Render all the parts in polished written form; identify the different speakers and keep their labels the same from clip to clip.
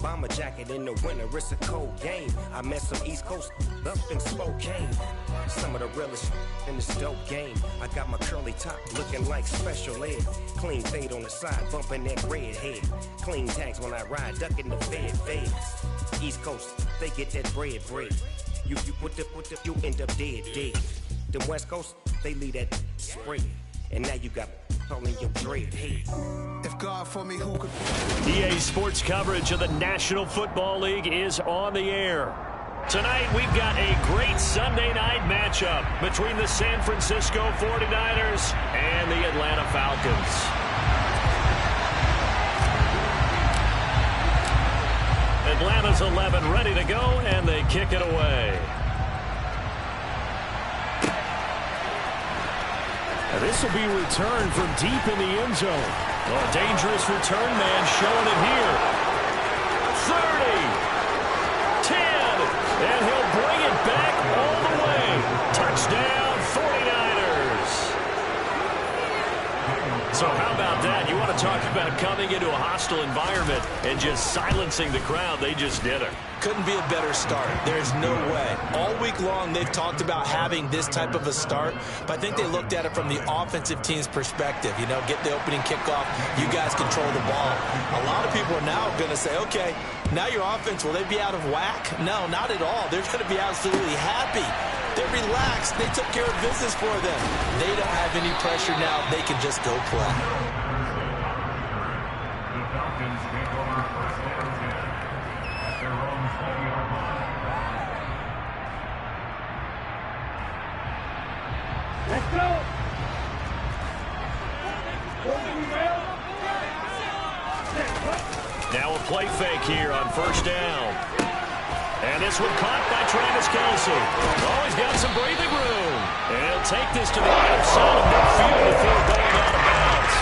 Speaker 1: bomber jacket in the winter, it's a cold game. I met some East Coast up in Spokane. Some of the realest in this dope game. I got my curly top looking like special ed. Clean fade on the side, bumping that red head. Clean tags when I ride, ducking the feds. East Coast, they get that bread. You put the, you end up dead. Them West Coast, they leave that spread. And now you got calling your dread head.
Speaker 2: If God for me, who could...
Speaker 3: EA Sports coverage of the National Football League is on the air. Tonight, we've got a great Sunday night matchup between the San Francisco 49ers and the Atlanta Falcons. Atlanta's 11 ready to go, and they kick it away. This will be returned from deep in the end zone. A dangerous return man showing it here. 30, 10, and he'll bring it back all the way. Touchdown, 49ers. So how about that? You want to talk about coming into a hostile environment and just silencing the crowd. They just did it.
Speaker 4: Couldn't be a better start. There's no way. All week long, they've talked about having this type of a start, but I think they looked at it from the offensive team's perspective. You know, get the opening kickoff. You guys control the ball. A lot of people are now going to say, okay, now your offense, will they be out of whack? No, not at all. They're going to be absolutely happy. They're relaxed. They took care of business for them. They don't have any pressure now. They can just go play.
Speaker 5: Let's go!
Speaker 3: Now a play fake here on first down. And this one caught by Travis Kelce. Oh, he's got some breathing room. And he'll take this to the outside of midfield before going out of bounds.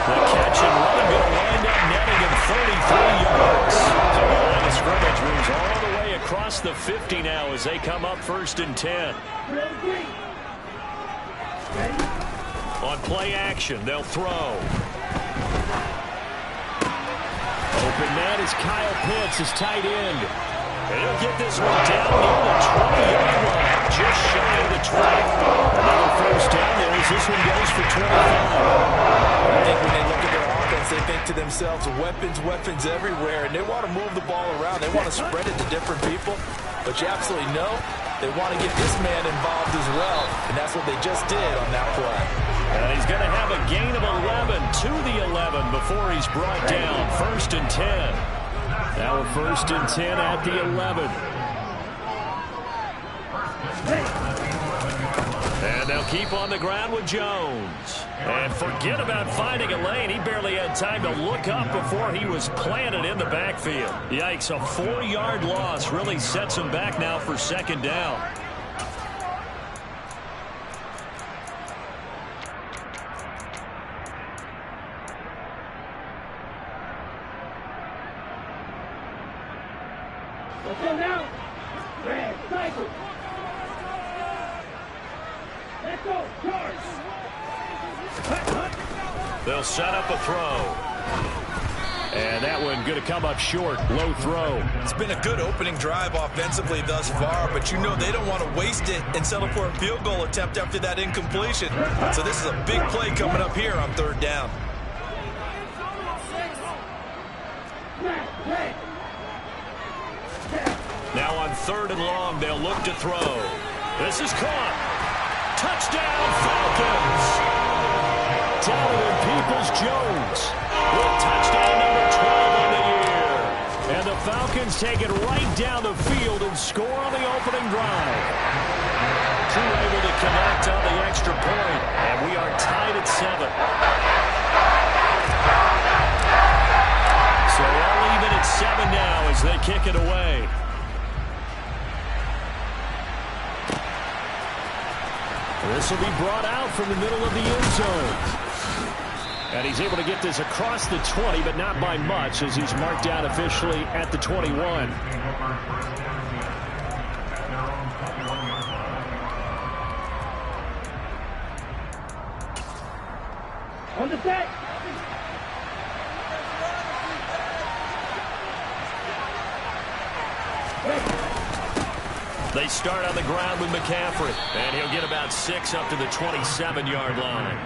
Speaker 3: The catch and run going to wind up netting him 33 yards. So the line of scrimmage moves all the way across the 50 now as they come up 1st and 10. On play action, they'll throw. Open man is Kyle Pitts, his tight end. And he'll get this one down near the 20-yard line, just shy of the 20. Another first down there as this one goes for 25.
Speaker 4: I think when they look at their offense, they think to themselves, weapons everywhere, and they want to move the ball around. They want to spread it to different people, but you absolutely know they want to get this man involved as well, and that's what they just did on that play.
Speaker 3: And he's going to have a gain of 11 to the 11 before he's brought down. 1st and 10. Now a 1st and 10 at the 11. And they'll keep on the ground with Jones. And forget about finding a lane. He barely had time to look up before he was planted in the backfield. Yikes, a 4-yard loss really sets him back now for 2nd down.
Speaker 5: Let's go now. Red cycle. Let's go. Charge.
Speaker 3: They'll set up a throw. And that one going to come up short. Low throw.
Speaker 4: It's been a good opening drive offensively thus far, but you know they don't want to waste it and settle for a field goal attempt after that incompletion. So this is a big play coming up here on 3rd down.
Speaker 3: Now on 3rd and long, they'll look to throw. This is caught. Touchdown, Falcons. Donovan Peoples-Jones with touchdown number 12 on the year. And the Falcons take it right down the field and score on the opening drive. Two able to connect on the extra point, and we are tied at 7. So all even at 7 now as they kick it away. This will be brought out from the middle of the end zone. And he's able to get this across the 20, but not by much, as he's marked down officially at the 21.
Speaker 5: On the set.
Speaker 3: They start on the ground with McCaffrey, and he'll get about 6 up to the 27-yard line.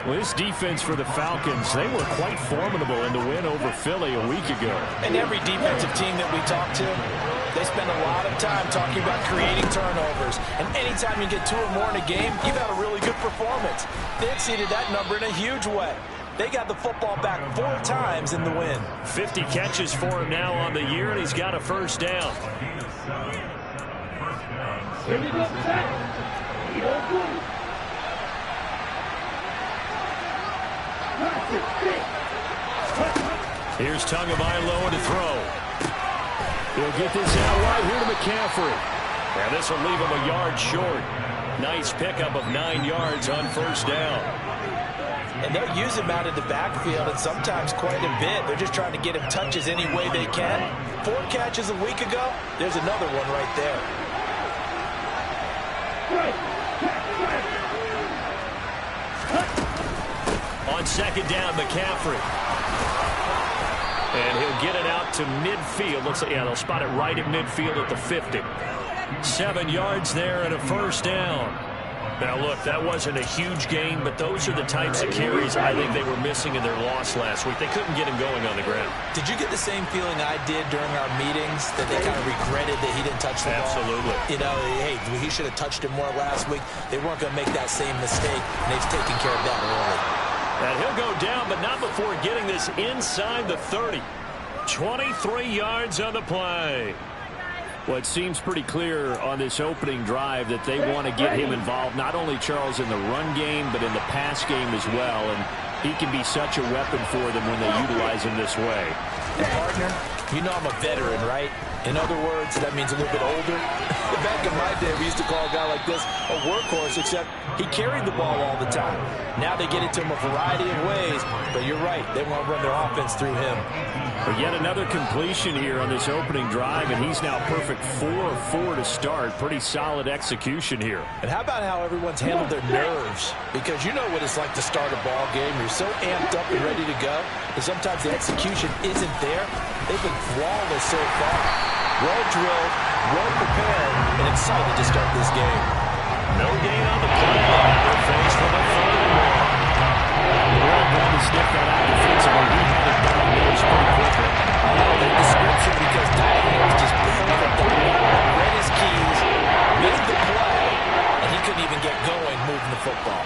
Speaker 6: Well, this defense for the Falcons, they were quite formidable in the win over Philly a week ago.
Speaker 4: And every defensive team that we talk to, they spend a lot of time talking about creating turnovers. And anytime you get 2 or more in a game, you've had a really good performance. They exceeded that number in a huge way. They got the football back 4 times in the win.
Speaker 3: 50 catches for him now on the year, and he's got a first down.
Speaker 5: Here we go, set.
Speaker 3: Here's Tagovailoa to throw.
Speaker 6: He'll get this out right here to McCaffrey.
Speaker 3: And this will leave him a yard short. Nice pickup of 9 yards on first down.
Speaker 4: And they'll use him out in the backfield, and sometimes quite a bit. They're just trying to get him touches any way they can. 4 catches a week ago. There's another one right there.
Speaker 3: On second down, McCaffrey. And he'll get it out to midfield. Looks like, yeah, they'll spot it right at midfield at the 50. 7 yards there and a first down. Now, look, that wasn't a huge gain, but those are the types of carries I think they were missing in their loss last week. They couldn't get him going on the ground.
Speaker 4: Did you get the same feeling I did during our meetings, that they kind of regretted that he didn't touch the ball?
Speaker 3: Absolutely.
Speaker 4: You know, hey, he should have touched it more last week. They weren't going to make that same mistake, and they've taken care of that early.
Speaker 3: And he'll go down, but not before getting this inside the 30. 23 yards on the play.
Speaker 6: Well, it seems pretty clear on this opening drive that they want to get him involved, not only, Charles, in the run game, but in the pass game as well. And he can be such a weapon for them when they utilize him this way.
Speaker 4: And, partner, you know I'm a veteran, right? In other words, that means a little bit older. Back in my day, we used to call a guy like this a workhorse, except he carried the ball all the time. Now they get it to him a variety of ways, but you're right. They want to run their offense through him.
Speaker 6: But yet another completion here on this opening drive, and he's now perfect 4 of 4 to start. Pretty solid execution here.
Speaker 4: And how about how everyone's handled their nerves? Because you know what it's like to start a ball game. You're so amped up and ready to go, and sometimes the execution isn't there. They've been flawless so far. Well drilled, well prepared, and excited to start this game.
Speaker 3: No gain on the play. They're faced with a 3rd and 1.
Speaker 6: They're all going to stick that out defensively. He had it diagnosed pretty quickly.
Speaker 4: I love that description because diagnosed just perfect on it. Read his keys, made the play, and he couldn't even get going moving the football.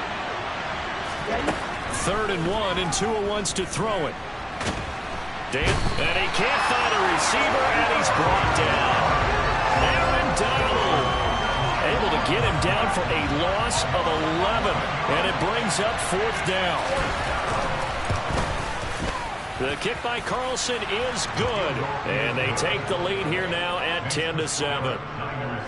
Speaker 3: 3rd and 1, and Tua wants to throw it. And he can't find a receiver, and he's brought down. Aaron Donald able to get him down for a loss of 11, and it brings up 4th down. The kick by Carlson is good, and they take the lead here now at 10-7.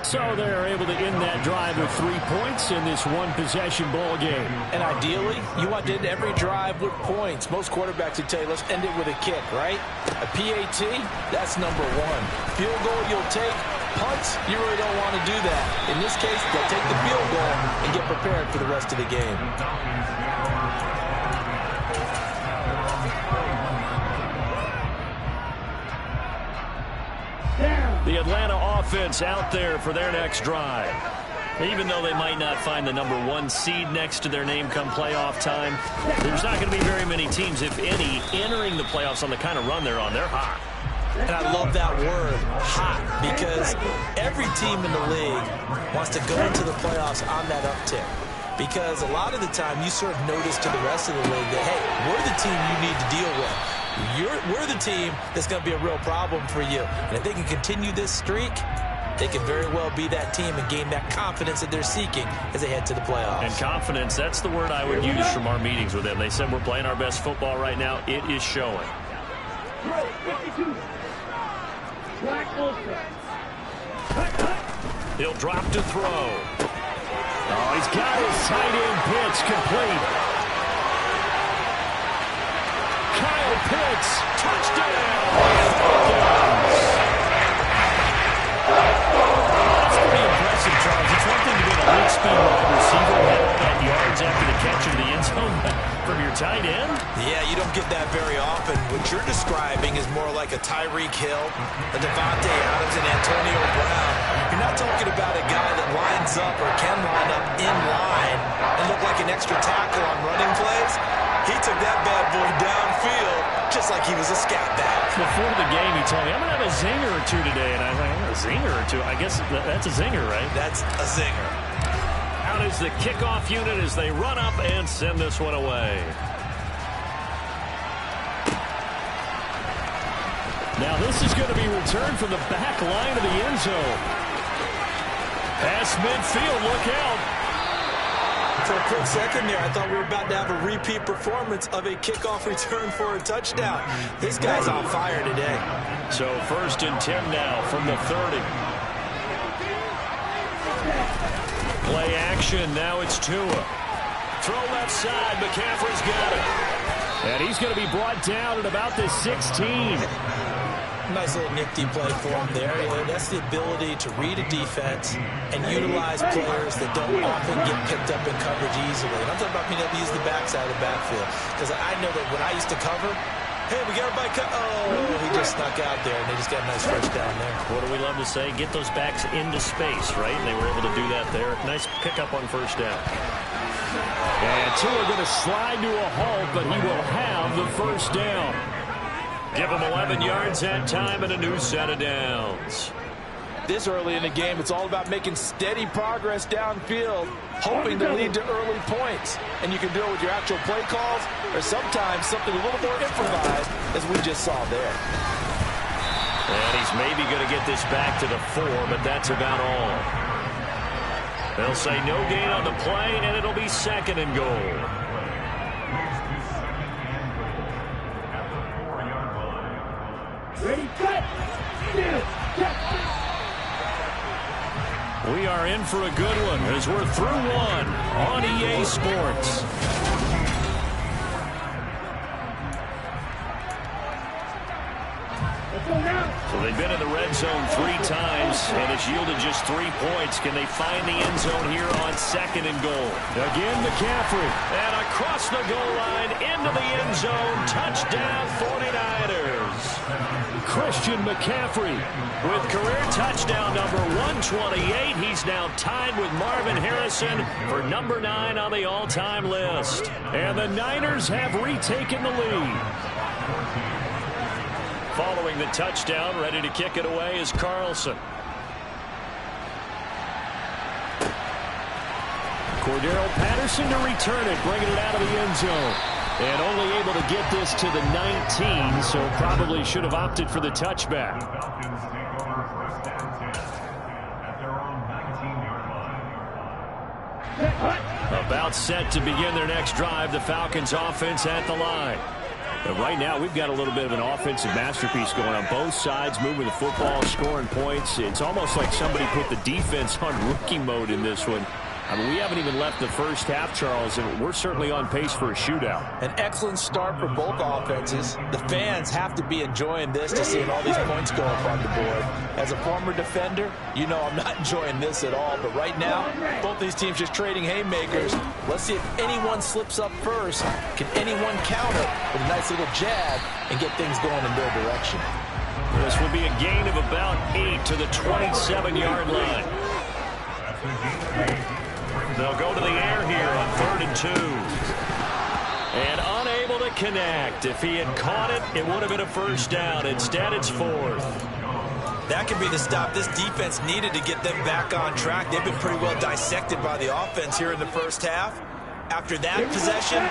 Speaker 6: So they're able to end that drive with 3 points in this one-possession ball game.
Speaker 4: And ideally, you want to end every drive with points. Most quarterbacks would tell you, let's end it with a kick, right? A PAT, that's number 1. Field goal you'll take. Punts, you really don't want to do that. In this case, they'll take the field goal and get prepared for the rest of the game.
Speaker 3: The Atlanta offense out there for their next drive. Even though they might not find the number 1 seed next to their name come playoff time, there's not going to be very many teams, if any, entering the playoffs on the kind of run they're on. They're hot.
Speaker 4: And I love that word, hot, because every team in the league wants to go into the playoffs on that uptick. Because a lot of the time you serve notice to the rest of the league that, hey, we're the team you need to deal with. We're the team that's going to be a real problem for you. And if they can continue this streak, they can very well be that team and gain that confidence that they're seeking as they head to the playoffs.
Speaker 3: And confidence, that's the word I would use from our meetings with them. They said we're playing our best football right now. It is showing. He'll drop to throw.
Speaker 6: Oh, he's got his tight end pitch complete. Kyle Pitts, touchdown!
Speaker 3: That's pretty impressive, Charles. It's one thing to be an elite speed wide receiver and yards after the catch into the end zone from your tight end.
Speaker 4: Yeah, you don't get that very often. What you're describing is more like a a Tyreek Hill, a Devontae Adams, and Antonio Brown. You're not talking about a guy that lines up or can line up in line and look like an extra tackle on running plays. He took that bad boy downfield just like he was a scat back.
Speaker 6: Before the game, he told me, I'm going to have a zinger or two today. And I was like, a zinger or two? I guess that's a zinger, right?
Speaker 4: That's a zinger.
Speaker 6: Out is the kickoff unit as they run up and send this one away. Now this is going to be returned from the back line of the end zone. Pass midfield, look out.
Speaker 4: For a quick second there, I thought we were about to have a repeat performance of a kickoff return for a touchdown. This guy's on fire today.
Speaker 6: So 1st and 10 now from the 30. Play action, now it's Tua. Throw left side, McCaffrey's got it. And he's going to be brought down at about the 16.
Speaker 4: Nice little nifty play for him there. That's the ability to read a defense and utilize players that don't often get picked up in coverage easily. And I'm talking about being able to use the backside of the backfield. Because I know that when I used to cover, hey, we got everybody cut. Oh, he just snuck out there, and they just got a nice first down there.
Speaker 6: What do we love to say? Get those backs into space, right? And they were able to do that there. Nice pickup on first down. And Tua going to slide to a halt, but he will have the first down. Give him 11 yards that time and a new set of downs.
Speaker 7: This early in the game, it's all about making steady progress downfield, hoping to lead to early points. And you can do it with your actual play calls or sometimes something a little more improvised, as we just saw there.
Speaker 6: And he's maybe going to get this back to the 4, but that's about all. They'll say no gain on the play, and it'll be 2nd and goal.
Speaker 5: Ready, cut!
Speaker 6: We are in for a good one as we're through one on EA Sports. So they've been in the red zone 3 times, and it's yielded just 3 points. Can they find the end zone here on 2nd and goal? Again, McCaffrey. And across the goal line, into the end zone. Touchdown, 49ers. Christian McCaffrey with career touchdown number 128. He's now tied with Marvin Harrison for number 9 on the all-time list. And the Niners have retaken the lead. Following the touchdown, ready to kick it away is Carlson. Cordero Patterson to return it, bringing it out of the end zone. And only able to get this to the 19, so probably should have opted for the touchback. About set to begin their next drive, the Falcons offense at the line. But right now, we've got a little bit of an offensive masterpiece going on both sides, moving the football, scoring points. It's almost like somebody put the defense on rookie mode in this one. I mean, we haven't even left the first half, Charles, and we're certainly on pace for a shootout.
Speaker 7: An excellent start for both offenses. The fans have to be enjoying this to seeing all these points go up on the board. As a former defender, you know I'm not enjoying this at all. But right now, both these teams just trading haymakers. Let's see if anyone slips up first. Can anyone counter with a nice little jab and get things going in their direction?
Speaker 6: This will be a gain of about 8 to the 27-yard line. They'll go to the air here on 3rd and 2. And unable to connect. If he had caught it, it would have been a first down. Instead, it's 4th.
Speaker 4: That could be the stop this defense needed to get them back on track. They've been pretty well dissected by the offense here in the first half. After that possession,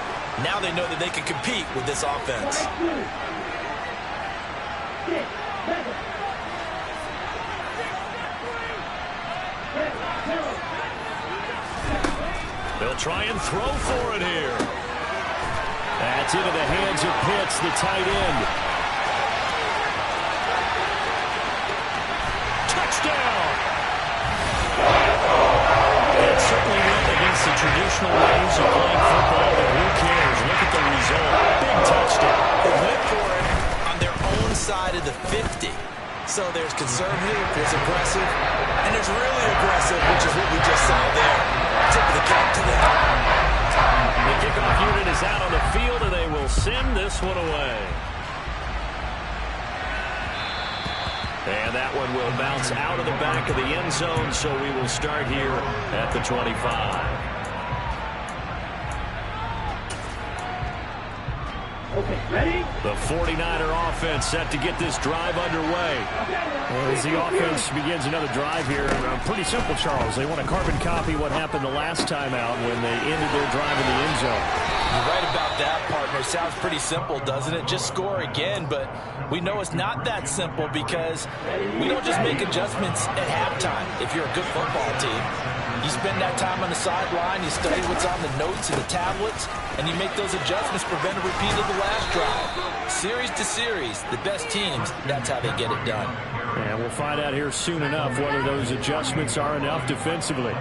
Speaker 4: now they know that they can compete with this offense.
Speaker 6: They'll try and throw for it here. That's into the hands of Pitts, the tight end. Touchdown! It's certainly went against the traditional ways of playing football, but who cares? Look at the result. Big touchdown.
Speaker 4: They went for it on their own side of the 50. So there's conservative, there's aggressive, and there's really aggressive, which is what we just saw there. Tip of the cap to them.
Speaker 6: The kickoff unit is out on the field, and they will send this one away. And that one will bounce out of the back of the end zone, so we will start here at the 25.
Speaker 5: Okay, ready?
Speaker 6: The 49er offense set to get this drive underway.
Speaker 3: As the offense begins another drive here, pretty simple, Charles. They want to carbon copy what happened the last time out when they ended their drive in the end zone.
Speaker 7: You're right about that, partner. Sounds pretty simple, doesn't it? Just score again, but we know it's not that simple because we don't just make adjustments at halftime if you're a good football team. You spend that time on the sideline, you study what's on the notes and the tablets, and you make those adjustments, prevent a repeat of the last drive. Series to series, the best teams, that's how they get it done.
Speaker 3: And we'll find out here soon enough whether those adjustments are enough defensively.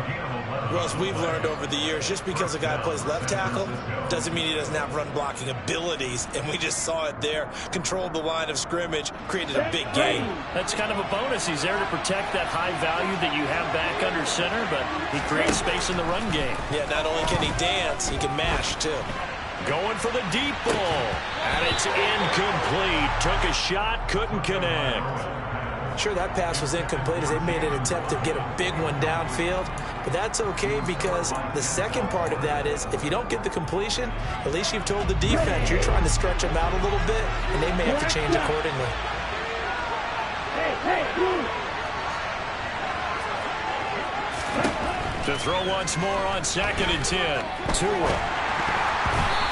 Speaker 4: Well, as we've learned over the years, just because a guy plays left tackle doesn't mean he doesn't have run-blocking abilities, and we just saw it there. Controlled the line of scrimmage, created a big gain.
Speaker 3: That's kind of a bonus. He's there to protect that high value that you have back under center, but he creates space in the run game.
Speaker 4: Yeah, not only can he dance, he can mash, too.
Speaker 6: Going for the deep ball, and it's incomplete. Took a shot, couldn't connect.
Speaker 4: Sure, that pass was incomplete as they made an attempt to get a big one downfield, but that's okay because the second part of that is if you don't get the completion, at least you've told the defense you're trying to stretch them out a little bit, and they may have to change accordingly.
Speaker 6: To throw once more on 2nd and 10. Tua.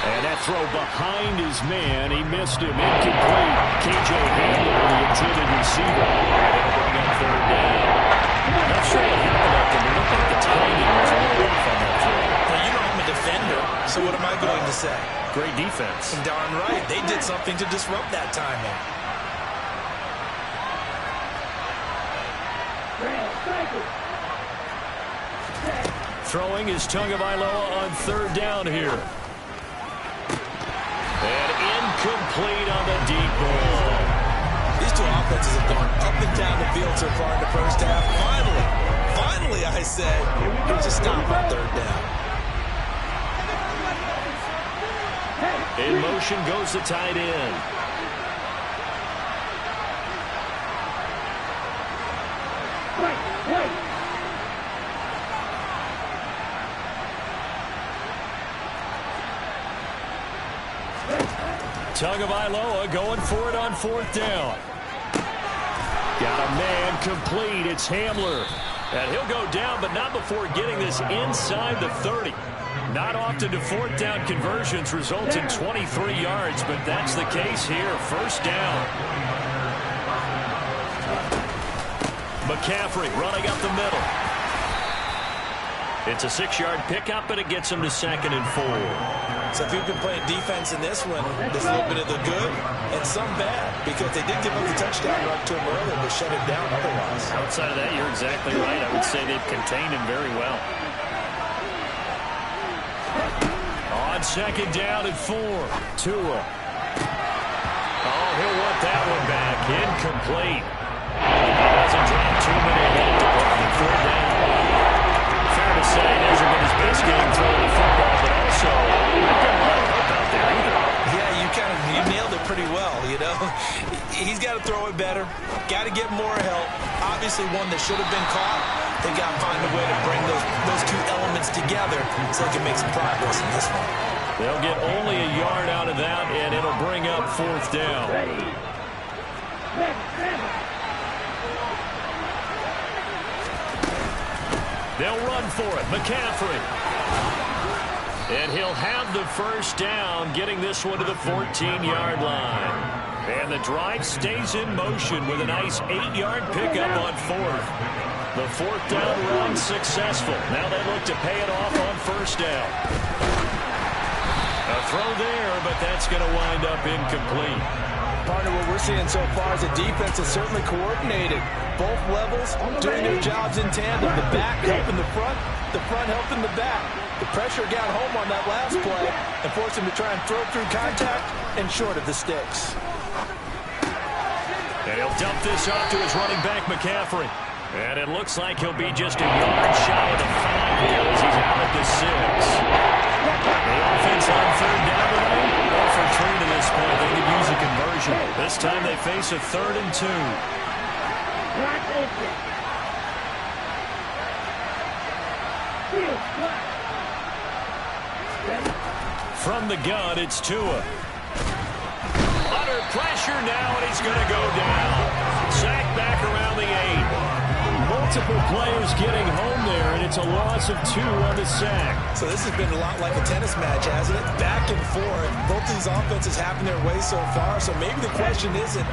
Speaker 6: And that throw behind his man. He missed him. Incomplete. KJ Hamler, the intended receiver. And it'll bring up 3rd down. I'm not sure what happened up there. It looked like the timing was a little off on that throw.
Speaker 4: Well, you know I'm a defender, so what am I going to say?
Speaker 3: Great defense.
Speaker 4: And darn right, they did something to disrupt that timing.
Speaker 6: Throwing is Tagovailoa on 3rd down here. And incomplete on the deep ball.
Speaker 4: These two offenses have gone up and down the field so far in the first half. Finally, I say, here's a stop on 3rd down.
Speaker 6: In motion goes the tight end. Tagovailoa going for it on 4th down. Got a man complete. It's Hamler. And he'll go down, but not before getting this inside the 30. Not often do 4th down conversions result in 23 yards, but that's the case here. 1st down. McCaffrey running up the middle. It's a 6-yard pickup, and it gets him to 2nd and 4.
Speaker 4: So if you've been playing defense in this one, there's a little bit of the good and some bad because they did give up the touchdown run to him earlier but shut him down otherwise.
Speaker 3: Outside of that, you're exactly right. I would say they've contained him very well.
Speaker 6: On 2nd down and 4. Tua. Oh, he'll want that one back. Incomplete. He doesn't drop too many in that department. 4th down. Fair to say, it hasn't been his best game throwing the football, but also not got a lot of help out there either.
Speaker 4: Yeah, you nailed it pretty well, you know. He's got to throw it better. Got to get more help. Obviously one that should have been caught. They got to find a way to bring those two elements together so they can make some progress in this one.
Speaker 6: They'll get only a yard out of that, and it'll bring up 4th down. They'll run for it. McCaffrey. And he'll have the 1st down, getting this one to the 14-yard line. And the drive stays in motion with a nice 8-yard pickup on 4th. The 4th down run successful. Now they look to pay it off on 1st down. A throw there, but that's going to wind up incomplete.
Speaker 7: Partner, what we're seeing so far is a defense that's certainly coordinated. Both levels doing their jobs in tandem. The back helping the front helping the back. The pressure got home on that last play and forced him to try and throw through contact and short of the sticks.
Speaker 6: And he'll dump this off to his running back, McCaffrey. And it looks like he'll be just a yard shy of the 5 here as he's out at the 6. The offense on 3rd down today, 0 for 3 to this point. They could use a conversion. This time they face a 3rd and 2.
Speaker 3: From the gun, it's Tua. Under pressure now, and he's going to go down. Sack back around the 8. Multiple players getting home there, and it's a loss of 2 on the sack.
Speaker 4: So this has been a lot like a tennis match, hasn't it? Back and forth. Both these offenses having their way so far, so maybe the question isn't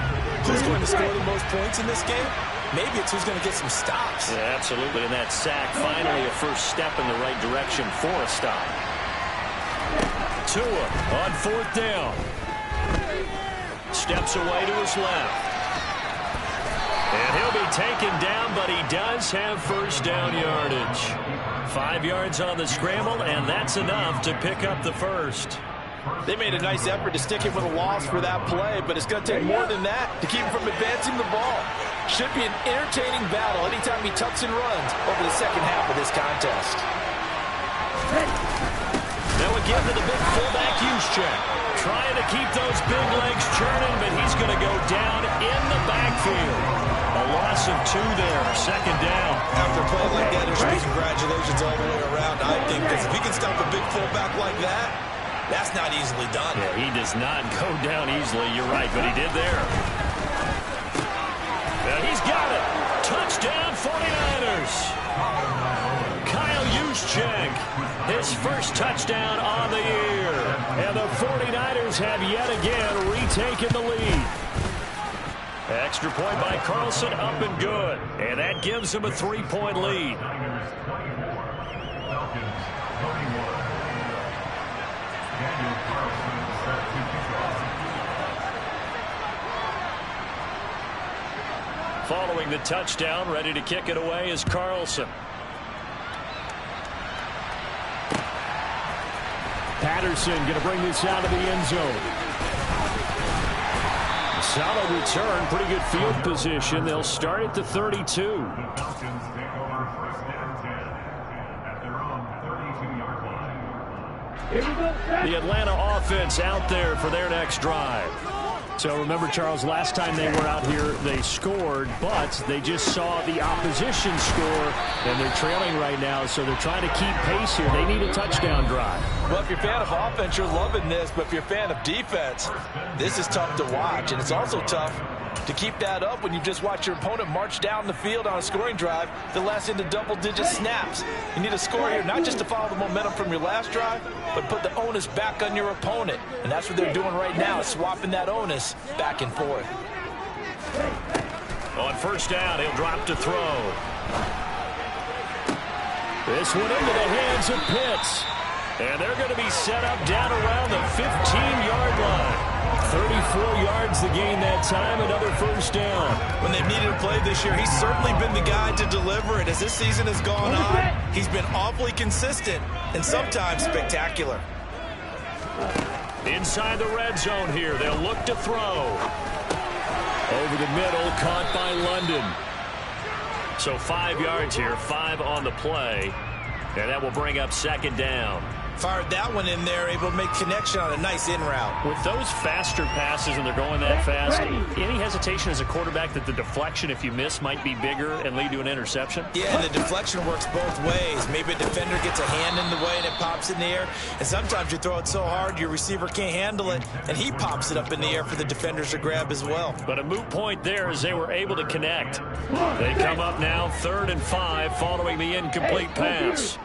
Speaker 4: who's going to score the most points in this game. Maybe it's who's going to get some stops.
Speaker 6: Yeah, absolutely, and that sack finally a first step in the right direction for a stop.
Speaker 3: Tua on 4th down. Steps away to his left. And he'll be taken down, but he does have first down yardage. 5 yards on the scramble, and that's enough to pick up the first.
Speaker 7: They made a nice effort to stick him with a loss for that play, but it's going to take more than that to keep him from advancing the ball. Should be an entertaining battle anytime he tucks and runs over the second half of this contest.
Speaker 3: Now again to the big fullback Juszczyk. Trying to keep those big legs churning, but he's going to go down in the backfield. A loss of 2 there, second down.
Speaker 4: After playing like that, there should be congratulations all the way around, I think, because if he can stop a big fullback like that, that's not easily done.
Speaker 3: Yeah, he does not go down easily, you're right, but he did there. Now he's got it. Touchdown 49ers. Kyle Juszczyk, his first touchdown on the year. And the 49ers have yet again retaken the lead. Extra point by Carlson, up and good. And that gives him a 3-point lead. Following the touchdown, ready to kick it away is Carlson.
Speaker 6: Patterson going to bring this out of the end zone. Solid return, pretty good field position. They'll start at the 32. The Atlanta offense out there for their next drive. So remember, Charles, last time they were out here, they scored, but they just saw the opposition score, and they're trailing right now, so they're trying to keep pace here. They need a touchdown drive.
Speaker 7: Well, if you're a fan of offense, you're loving this, but if you're a fan of defense, this is tough to watch, and it's also tough to keep that up when you just watch your opponent march down the field on a scoring drive that lasts into double-digit snaps. You need a score here, not just to follow the momentum from your last drive, but put the onus back on your opponent. And that's what they're doing right now, swapping that onus back and forth.
Speaker 3: On first down, he'll drop to throw. This one into the hands of Pitts. And they're going to be set up down around the 15-yard line. 34 yards to gain that time, another first down.
Speaker 4: When they've needed a play this year, he's certainly been the guy to deliver it. As this season has gone on, he's been awfully consistent and sometimes spectacular.
Speaker 3: Inside the red zone here, they'll look to throw. Over the middle, caught by London. So 5 yards here, 5 on the play, and that will bring up second down.
Speaker 4: Fired that one in there, able to make connection on a nice in route.
Speaker 6: With those faster passes and they're going that fast, any hesitation as a quarterback that the deflection, if you miss, might be bigger and lead to an interception?
Speaker 4: Yeah, and the deflection works both ways. Maybe a defender gets a hand in the way and it pops in the air. And sometimes you throw it so hard your receiver can't handle it, and he pops it up in the air for the defenders to grab as well.
Speaker 6: But a moot point there as they were able to connect. They come up now 3rd and 5 following the incomplete pass.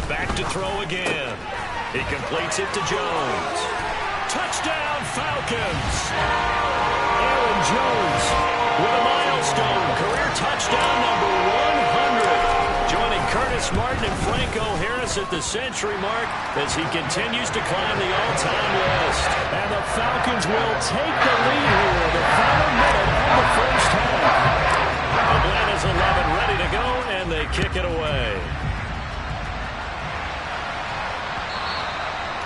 Speaker 6: Back to throw again. He completes it to Jones. Touchdown, Falcons! Aaron Jones with a milestone. Career touchdown number 100. Joining Curtis Martin and Franco Harris at the century mark as he continues to climb the all-time list. And the Falcons will take the lead here in the final minute of the first half. Atlanta's 11 ready to go, and they kick it away.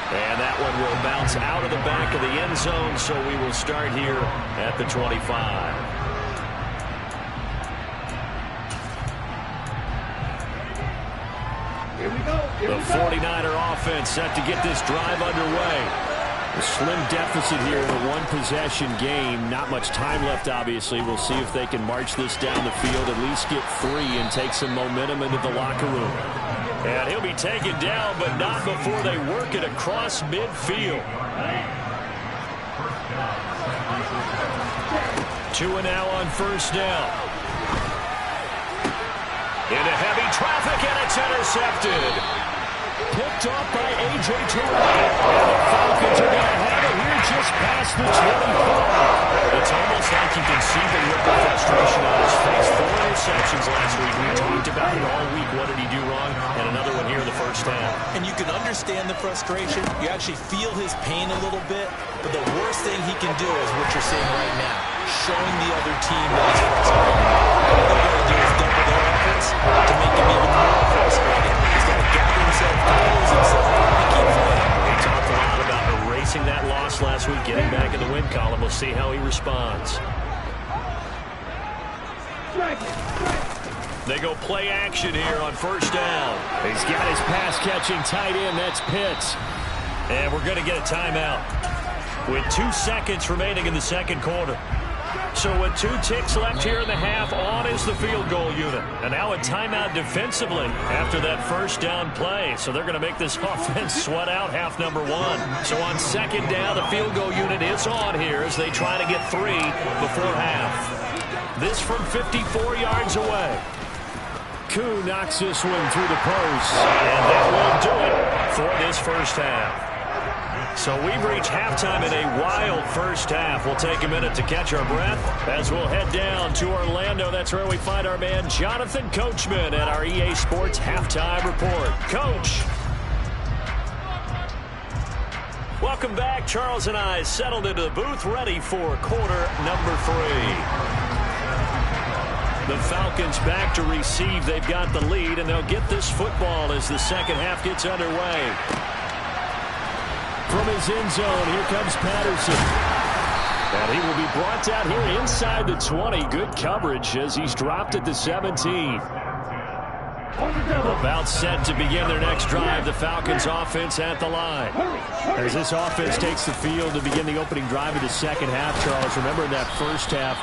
Speaker 6: And that one will bounce out of the back of the end zone, so we will start here at the 25.
Speaker 5: Here we go.
Speaker 3: The 49er offense set to get this drive underway.
Speaker 6: A slim deficit here in a one-possession game. Not much time left, obviously. We'll see if they can march this down the field, at least get 3 and take some momentum into the locker room. And he'll be taken down, but not before they work it across midfield. 2 and now on first down. Into heavy traffic, and it's intercepted. Picked off by A.J. Terrell. And the Falcons are going to have it here just past the 25. It's almost like you can see the look of frustration on his face. 4 interceptions last week. We talked about it all week. What did he do wrong? And another one here in the first half.
Speaker 4: And you can understand the frustration. You actually feel his pain a little bit. But the worst thing he can do is what you're seeing right now. Showing the other team that he's frustrated. All they're going to do is double their efforts to make him even more frustrated. He's got to gather himself, compose himself, and keep playing.
Speaker 6: He talked a lot about erasing that loss last week, getting back in the win column. We'll see how he responds. They go play action here on first down. He's got his pass-catching tight end. That's Pitts. And we're going to get a timeout with 2 seconds remaining in the second quarter. So with 2 ticks left here in the half, on is the field goal unit. And now a timeout defensively after that first down play. So they're going to make this offense sweat out half number 1. So on second down, the field goal unit is on here as they try to get 3 before half. This from 54 yards away. Koo knocks this one through the post. And that will do it for this first half. So we've reached halftime in a wild first half. We'll take a minute to catch our breath as we'll head down to Orlando. That's where we find our man Jonathan Coachman at our EA Sports Halftime Report. Coach. Welcome back. Charles and I settled into the booth, ready for quarter number 3. The Falcons back to receive. They've got the lead, and they'll get this football as the second half gets underway. From his end zone, here comes Patterson. And he will be brought down here inside the 20. Good coverage as he's dropped at the 17. About set to begin their next drive. The Falcons offense at the line. As this offense takes the field to begin the opening drive of the second half, Charles, remember in that first half,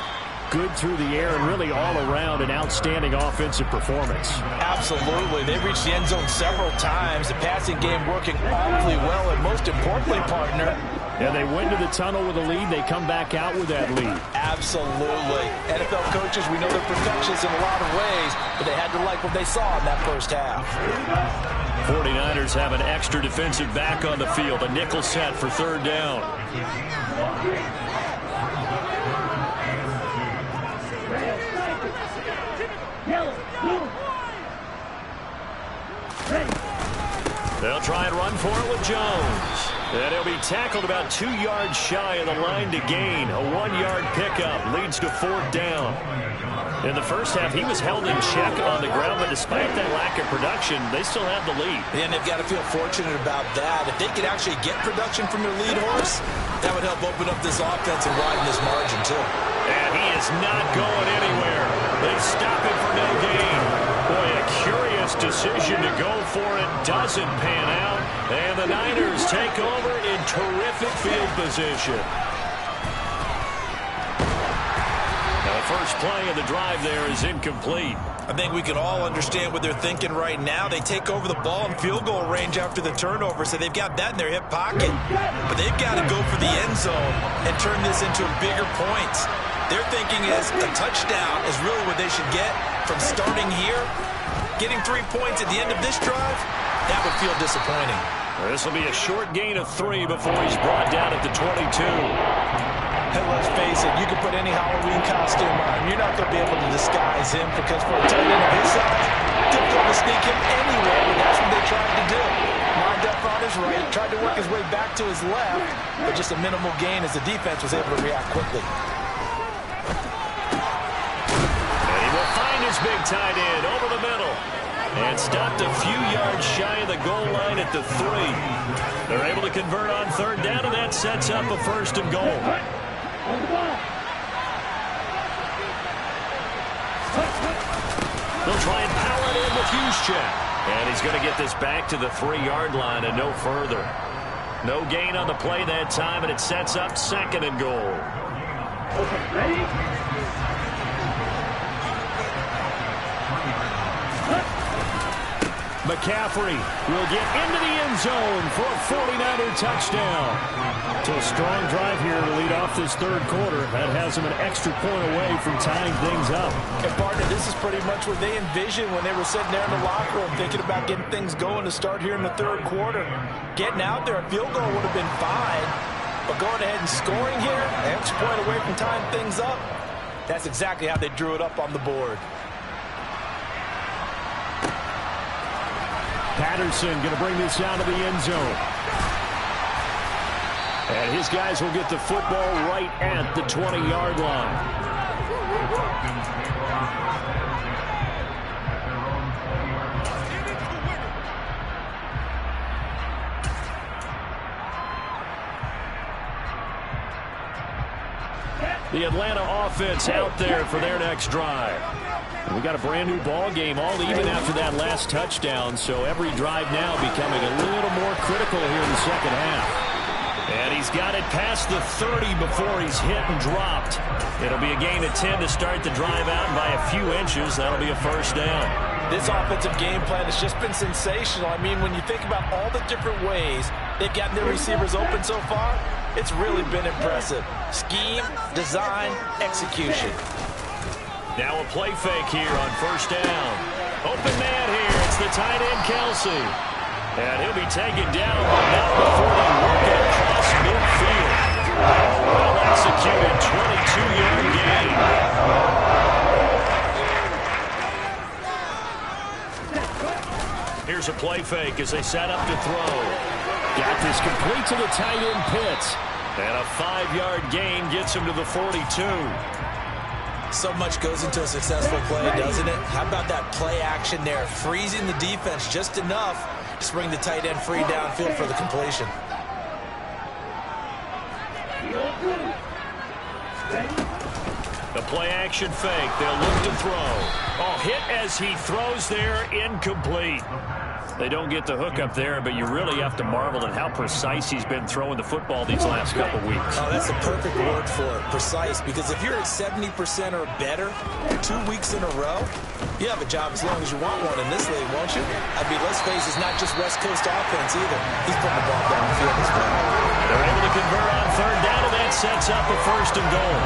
Speaker 6: good through the air and really all around an outstanding offensive performance.
Speaker 4: Absolutely. They reached the end zone several times. The passing game working awfully well, and most importantly, partner.
Speaker 6: And they went to the tunnel with a lead. They come back out with that lead.
Speaker 4: Absolutely. NFL coaches, we know they're perfectionists in a lot of ways, but they had to like what they saw in that first half.
Speaker 6: 49ers have an extra defensive back on the field. A nickel set for third down. They'll try and run for it with Jones. And he'll be tackled about 2 yards shy of the line to gain. A 1-yard pickup leads to fourth down. In the first half, he was held in check on the ground, but despite that lack of production, they still have the lead.
Speaker 4: And they've got to feel fortunate about that. If they could actually get production from their lead horse, that would help open up this offense and widen this margin, too.
Speaker 6: And he is not going anywhere. They stop him for no gain. Boy, a curious decision to go for it. Doesn't pan out. And the Niners take over in terrific field position. Now, the first play of the drive there is incomplete.
Speaker 4: I think we can all understand what they're thinking right now. They take over the ball in field goal range after the turnover, so they've got that in their hip pocket. But they've got to go for the end zone and turn this into bigger points. Their thinking is a touchdown is really what they should get from starting here. Getting 3 points at the end of this drive, that would feel disappointing.
Speaker 6: This will be a short gain of 3 before he's brought down at the 22.
Speaker 4: And let's face it, you can put any Halloween costume on. You're not going to be able to disguise him because for a tight end of his size, difficult to sneak him anywhere, but that's what they tried to do. Lined up on his right, tried to work his way back to his left, but just a minimal gain as the defense was able to react quickly.
Speaker 6: And he will find his big tight end over the middle. And stopped a few yards shy of the goal line at the 3. They're able to convert on third down, and that sets up a first and goal. They'll try and power it in with Juszczyk. And he's going to get this back to the 3-yard line and no further. No gain on the play that time, and it sets up second and goal.
Speaker 5: Ready?
Speaker 6: McCaffrey will get into the end zone for a 49er touchdown. So a strong drive here to lead off this third quarter. That has them an extra point away from tying things up.
Speaker 7: And partner, this is pretty much what they envisioned when they were sitting there in the locker room thinking about getting things going to start here in the third quarter. Getting out there, a field goal would have been fine. But going ahead and scoring here, an extra point away from tying things up, that's exactly how they drew it up on the board.
Speaker 6: Patterson going to bring this down to the end zone. And his guys will get the football right at the 20-yard line. The Atlanta offense out there for their next drive. And we got a brand new ball game, all even after that last touchdown. So every drive now becoming a little more critical here in the second half. And he's got it past the 30 before he's hit and dropped. It'll be a gain of 10 to start the drive out, and by a few inches, that'll be a first down.
Speaker 7: This offensive game plan has just been sensational. I mean, when you think about all the different ways they've gotten their receivers open so far, it's really been impressive. Scheme, design, execution.
Speaker 6: Now a play fake here on first down. Open man here. It's the tight end, Kelsey. And he'll be taken down, but not before they work it across midfield. A well-executed 22-yard gain. Here's a play fake as they set up to throw. Got this complete to the tight end, Pitts. And a 5-yard gain gets him to the 42.
Speaker 7: So much goes into a successful play, doesn't it? How about that play action there? Freezing the defense just enough to bring the tight end free downfield for the completion.
Speaker 6: The play action fake. They'll look to throw. Oh, hit as he throws there. Incomplete. They don't get the hook up there, but you really have to marvel at how precise he's been throwing the football these last couple weeks.
Speaker 7: Oh, that's the perfect word for it, precise, because if you're at 70% or better 2 weeks in a row, you have a job as long as you want one in this league, won't you? I mean, let's face it, it's not just West Coast offense either. He's putting the ball down the field as well.
Speaker 6: They're able to convert on third down, and that sets up a first and goal.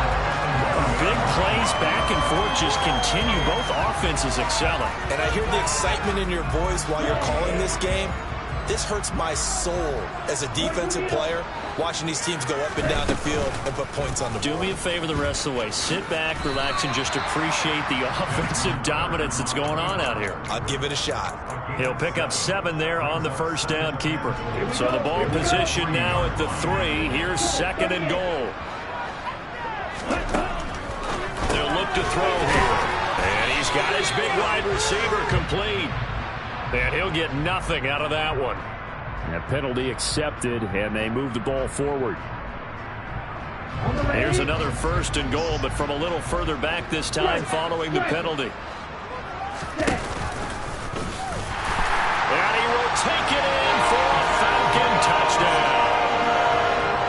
Speaker 6: Big plays back and forth just continue. Both offenses excelling.
Speaker 7: And I hear the excitement in your voice while you're calling this game. This hurts my soul as a defensive player, watching these teams go up and down the field and put points on the board.
Speaker 6: Do me a favor the rest of the way. Sit back, relax, and just appreciate the offensive dominance that's going on out here.
Speaker 7: I'll give it a shot.
Speaker 6: He'll pick up 7 there on the first down keeper. So the ball position now at the 3. Here's second and goal. They'll look to throw here. And he's got his big wide receiver complete. And he'll get nothing out of that one. A penalty accepted, and they move the ball forward. Here's another first and goal, but from a little further back this time following the penalty. And he will take it in for a Falcon touchdown.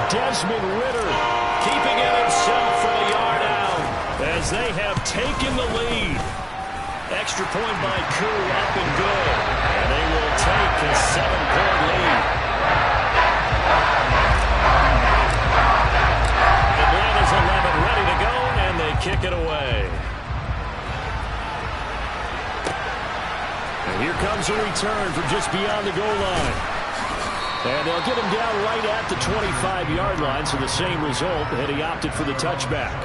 Speaker 6: Desmond Ridder keeping it himself from a yard out as they have taken the lead. Extra point by Koo, up and good. And they will take a 7-point lead. Atlanta's 11 ready to go, and they kick it away. And here comes a return from just beyond the goal line. And they'll get him down right at the 25-yard line, so the same result, and he opted for the touchback.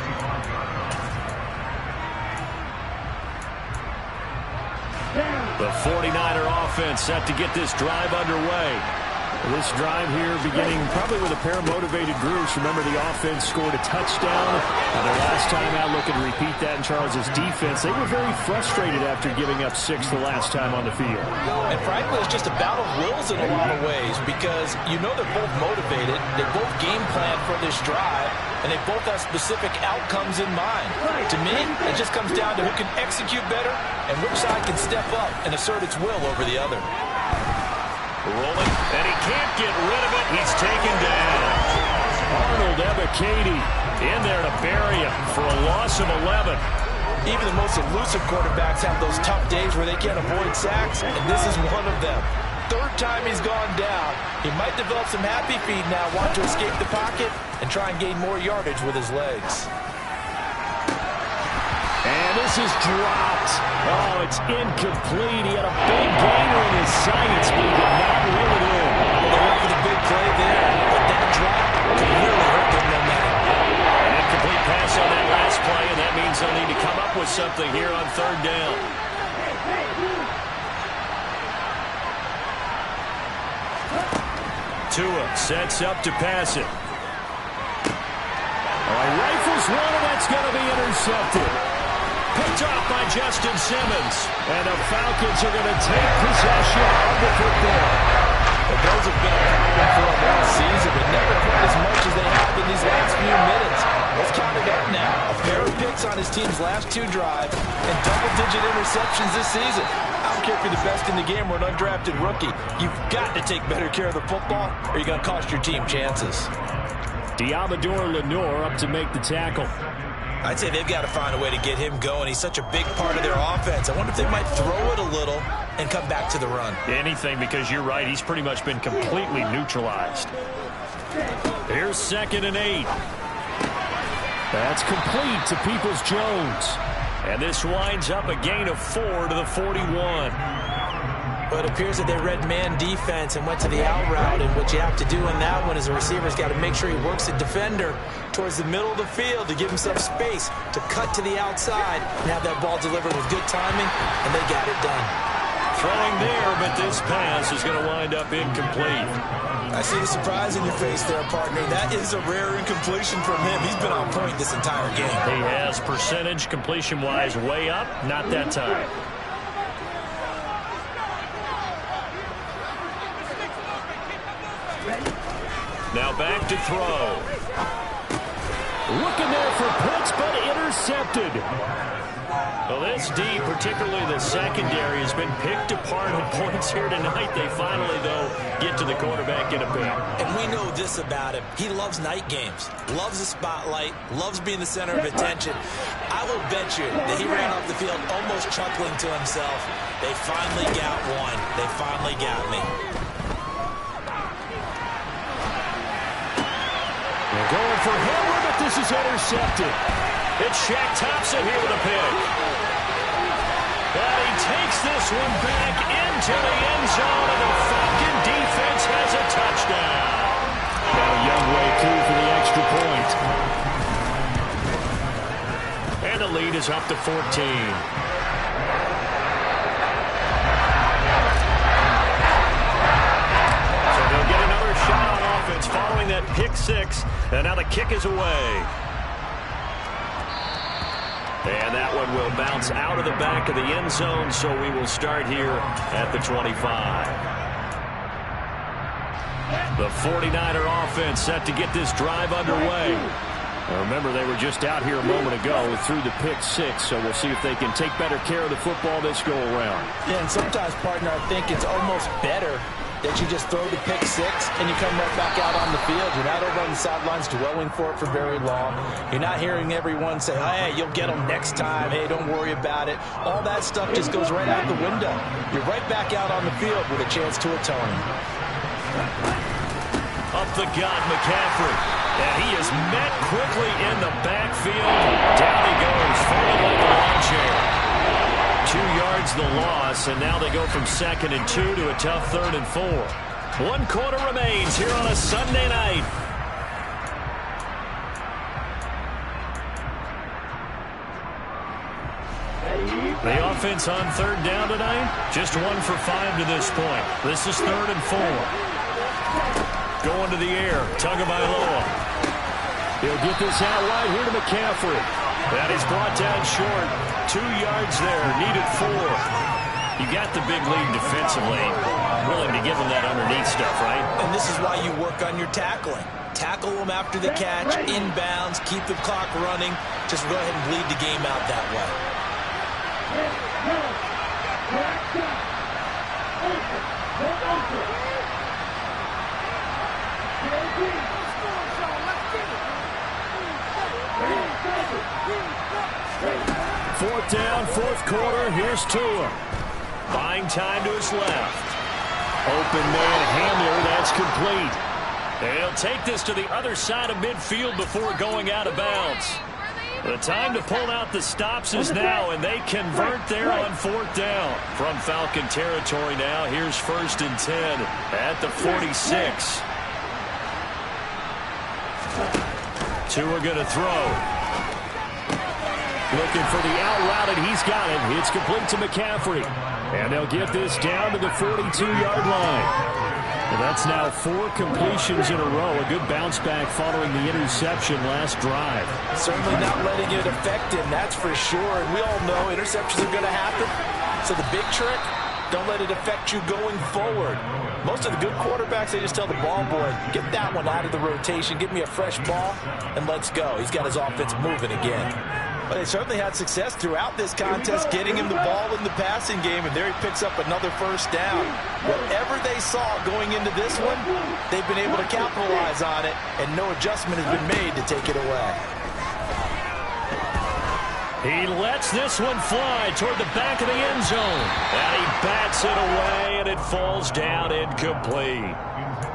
Speaker 6: The 49er offense set to get this drive underway. This drive here beginning probably with a pair of motivated groups. Remember, the offense scored a touchdown. And their last time out, looking to repeat that in Charles's defense. They were very frustrated after giving up 6 the last time on the field.
Speaker 7: And frankly, it's just a battle of wills in a lot of ways because you know they're both motivated. They both game plan for this drive, and they both have specific outcomes in mind. To me, it just comes down to who can execute better and which side can step up and assert its will over the other.
Speaker 6: Rolling, and he can't get rid of it. He's taken down. Arnold Ebiketie in there to bury him for a loss of 11.
Speaker 7: Even the most elusive quarterbacks have those tough days where they can't avoid sacks, and this is one of them. Third time he's gone down. He might develop some happy feet now, want to escape the pocket and try and gain more yardage with his legs.
Speaker 6: And this is dropped. Oh, it's incomplete. He had a big gainer in his sights, but he did not reel it in.
Speaker 7: Well, they went for the big play there, but that drop could really hurt their momentum.
Speaker 6: An incomplete pass on that last play, and that means they'll need to come up with something here on third down. Tua sets up to pass it. Rifles one, and that's going to be intercepted. Picked off by Justin Simmons. And the Falcons are going to take possession of the football.
Speaker 7: But those have been a problem for them all season, but never quite as much as they have in these last few minutes. Let's count it up now. A pair of picks on his team's last 2 drives and double-digit interceptions this season. I don't care if you're the best in the game or an undrafted rookie. You've got to take better care of the football or you're going to cost your team chances.
Speaker 6: Diamador Lenore up to make the tackle.
Speaker 4: I'd say they've got to find a way to get him going. He's such a big part of their offense. I wonder if they might throw it a little and come back to the run.
Speaker 6: Anything, because you're right. He's pretty much been completely neutralized. Here's 2nd and 8. That's complete to Peoples-Jones. And this winds up a gain of 4 to the 41.
Speaker 7: But it appears that they read man defense and went to the out route, and what you have to do in that one is the receiver's got to make sure he works the defender towards the middle of the field to give himself space to cut to the outside and have that ball delivered with good timing, and they got it done.
Speaker 6: Throwing there, but this pass is going to wind up incomplete.
Speaker 4: I see the surprise in your face there, partner. That is a rare incompletion from him. He's been on point this entire game.
Speaker 6: He has percentage completion-wise way up, not that time. Now back to throw. Looking there for Pitts, but intercepted. Well, this D, particularly the secondary, has been picked apart on points here tonight. They finally, though, get to the quarterback in a pick.
Speaker 4: And we know this about him. He loves night games, loves the spotlight, loves being the center of attention. I will bet you that he ran off the field almost chuckling to himself. They finally got one. They finally got me.
Speaker 6: They're going for Hamler, but this is intercepted. It's Shaq Thompson here with a pick. And he takes this one back into the end zone, and the Falcon defense has a touchdown. Got a young way, too, for the extra point. And the lead is up to 14. Shot on offense following that pick 6, and now the kick is away. And that one will bounce out of the back of the end zone, so we will start here at the 25. The 49er offense set to get this drive underway. Now remember, they were just out here a moment ago through the pick 6, so we'll see if they can take better care of the football this go around.
Speaker 7: Yeah, and sometimes, partner, I think it's almost better that you just throw the pick 6 and you come right back out on the field. You're not over on the sidelines dwelling for it for very long. You're not hearing everyone say, hey, you'll get them next time. Hey, don't worry about it. All that stuff just goes right out the window. You're right back out on the field with a chance to atone.
Speaker 6: Up the gut, McCaffrey. And he is met quickly in the backfield. Down he goes, falling like a lawn chair. 2 yards the loss, and now they go from 2nd and 2 to a tough 3rd and 4. 1 quarter remains here on a Sunday night. The offense on 3rd down tonight, just 1 for 5 to this point. This is 3rd and 4. Going to the air, Tagovailoa. He'll get this out wide here to McCaffrey. That is brought down short. 2 yards there, needed 4. You got the big lead defensively. Willing to give him that underneath stuff, right?
Speaker 4: And this is why you work on your tackling. Tackle them after the catch, inbounds, keep the clock running. Just go ahead and bleed the game out that way.
Speaker 3: Fourth down, fourth quarter. Here's Tua. Buying time to his left. Open man Hamler. That's complete. And he'll take this to the other side of midfield before going out of bounds. The time to pull out the stops is now, and they convert there on fourth down. From Falcon territory now, here's 1st and 10 at the 46. Tua going to throw. Looking for the out route, and he's got it. It's complete to McCaffrey. And they'll get this down to the 42-yard line. And that's now 4 completions in a row. A good bounce back following the interception last drive.
Speaker 4: Certainly not letting it affect him, that's for sure. And we all know interceptions are going to happen. So the big trick, don't let it affect you going forward. Most of the good quarterbacks, they just tell the ball boy, get that one out of the rotation, give me a fresh ball, and let's go. He's got his offense moving again.
Speaker 7: But they certainly had success throughout this contest, getting him the ball in the passing game, and there he picks up another first down. Whatever they saw going into this one, they've been able to capitalize on it, and no adjustment has been made to take it away.
Speaker 3: He lets this one fly toward the back of the end zone. And he bats it away, and it falls down incomplete.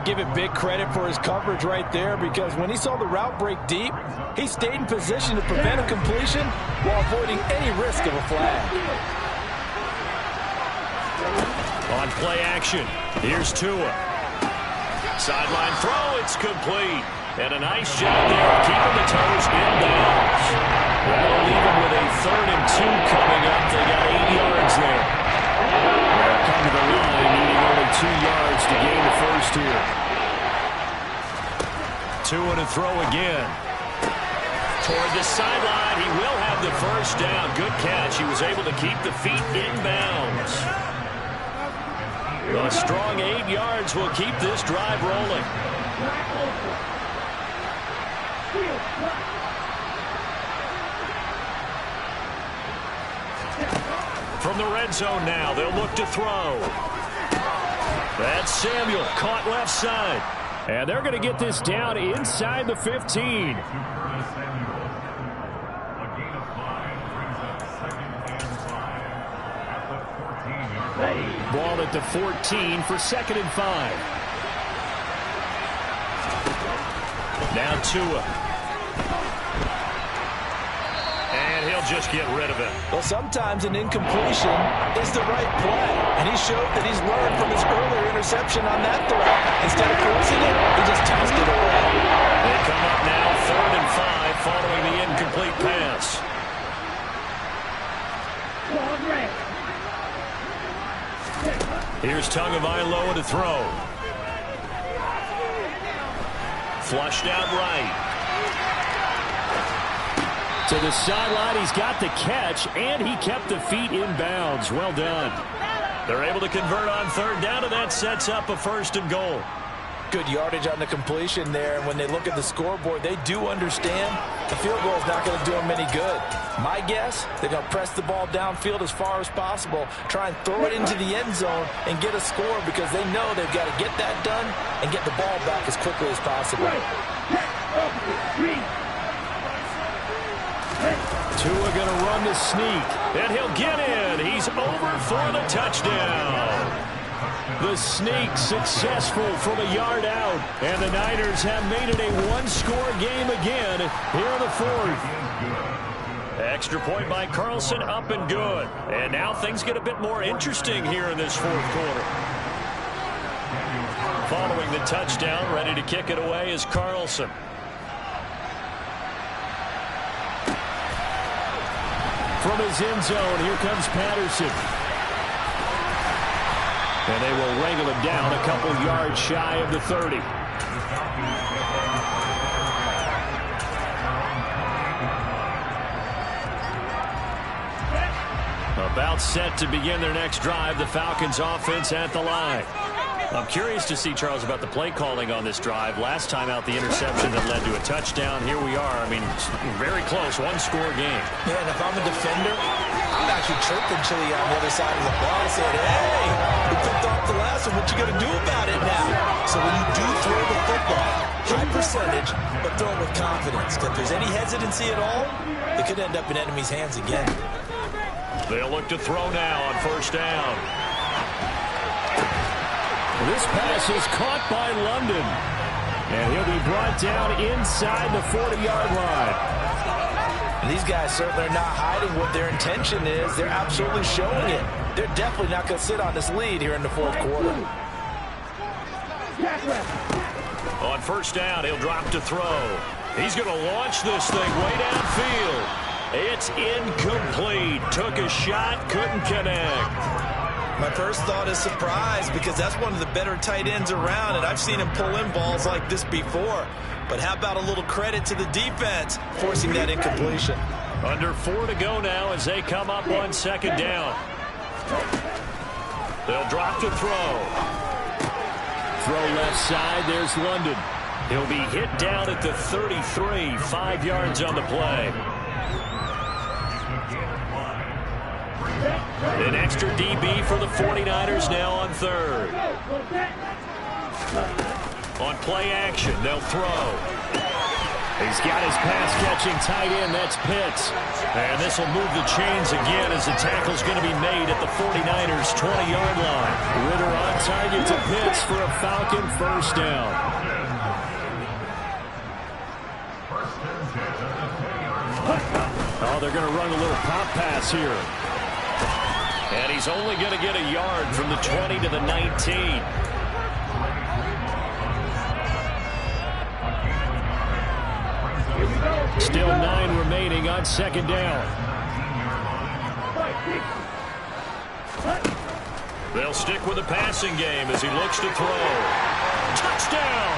Speaker 7: Give it big credit for his coverage right there, because when he saw the route break deep, he stayed in position to prevent a completion while avoiding any risk of a flag.
Speaker 3: On play action, here's Tua. Sideline throw, it's complete. And a nice job there, keeping the toes inbounds. That'll leave him with a 3rd and 2 coming up. They got 8 yards there. They'll come to the line, needing only 2 yards to gain the first here. Tua to throw again. Toward the sideline, he will have the first down. Good catch. He was able to keep the feet inbounds. A strong 8 yards will keep this drive rolling. From the red zone now, they'll look to throw. That's Samuel, caught left side. And they're going to get this down inside the 15. Ball at the 14 for 2nd and 5. Now Tua. And he'll just get rid of it.
Speaker 7: Well, sometimes an incompletion is the right play, and he showed that he's learned from his earlier interception on that throw. Instead of forcing it, he just tossed it away.
Speaker 3: They come up now 3rd and 5 following the incomplete pass. Here's Tagovailoa to throw. Flushed out right. To the sideline, he's got the catch, and he kept the feet in bounds. Well done. They're able to convert on 3rd down, and that sets up a 1st and goal.
Speaker 4: Good yardage on the completion there, and when they look at the scoreboard, they do understand the field goal is not going to do them any good. My guess, they're going to press the ball downfield as far as possible, try and throw it into the end zone and get a score, because they know they've got to get that done and get the ball back as quickly as possible.
Speaker 3: Tua going to run the sneak, and he'll get in. He's over for the touchdown. The sneak successful from a yard out, and the Niners have made it a 1-score game again here in the 4th. Extra point by Carlson, up and good. And now things get a bit more interesting here in this 4th quarter. Following the touchdown, ready to kick it away is Carlson. From his end zone, here comes Patterson. And they will wrangle him down a couple yards shy of the 30. About set to begin their next drive, the Falcons offense at the line.
Speaker 6: I'm curious to see, Charles, about the play calling on this drive. Last time out, the interception that led to a touchdown. Here we are. I mean, very close, one-score game.
Speaker 4: Yeah, and if I'm a defender, I'm actually chirping Chili on the other side of the ball, saying, hey, we picked off the last one. What you going to do about it now? So when you do throw the football, high percentage, but throw it with confidence. If there's any hesitancy at all, it could end up in enemy's hands again.
Speaker 6: They'll look to throw now on first down. This pass is caught by London. And he'll be brought down inside the 40-yard line.
Speaker 4: And these guys certainly are not hiding what their intention is. They're absolutely showing it. They're definitely not going to sit on this lead here in the fourth quarter.
Speaker 6: On first down, he'll drop to throw. He's going to launch this thing way downfield. It's incomplete. Took a shot, couldn't connect.
Speaker 4: My first thought is surprise because that's one of the better tight ends around, and I've seen him pull in balls like this before. But how about a little credit to the defense forcing that incompletion?
Speaker 6: Under 4 to go now as they come up on second down. They'll drop to throw. Throw left side, there's London. He'll be hit down at the 33, 5 yards on the play. An extra DB for the 49ers now on third. On play action, they'll throw. He's got his pass-catching tight end. That's Pitts. And this will move the chains again as the tackle's going to be made at the 49ers' 20-yard line. Ritter on target to Pitts for a Falcon first down. Oh, they're going to run a little pop pass here. And he's only going to get a yard from the 20 to the 19. Still 9 remaining on second down. They'll stick with the passing game as he looks to throw. Touchdown!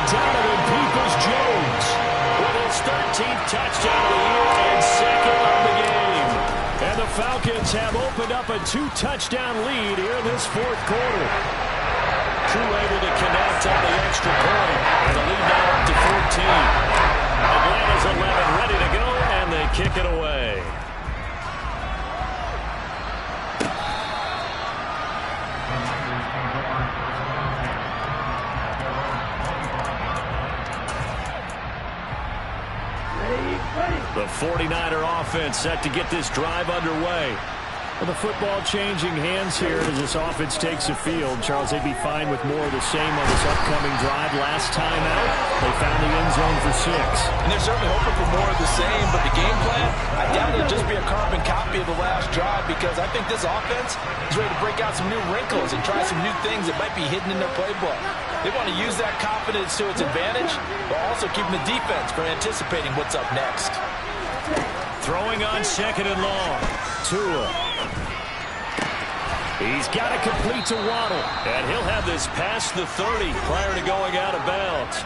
Speaker 6: Donovan Peoples-Jones with his 13th touchdown of the year and second of the game. And the Falcons have opened up a 2-touchdown lead here in this fourth quarter. True able to connect on the extra point. And the lead now up to 14. Atlanta's 11 ready to go, and they kick it away. The 49er offense set to get this drive underway. Well, the football changing hands here as this offense takes the field. Charles, they'd be fine with more of the same on this upcoming drive. Last time out, they found the end zone for 6.
Speaker 4: And they're certainly hoping for more of the same, but the game plan, I doubt it'll just be a carbon copy of the last drive because I think this offense is ready to break out some new wrinkles and try some new things that might be hidden in their playbook. They want to use that confidence to its advantage, while also keeping the defense from anticipating what's up next.
Speaker 6: Throwing on second and long. Tua. He's got to complete to Waddle. And he'll have this past the 30 prior to going out of bounds.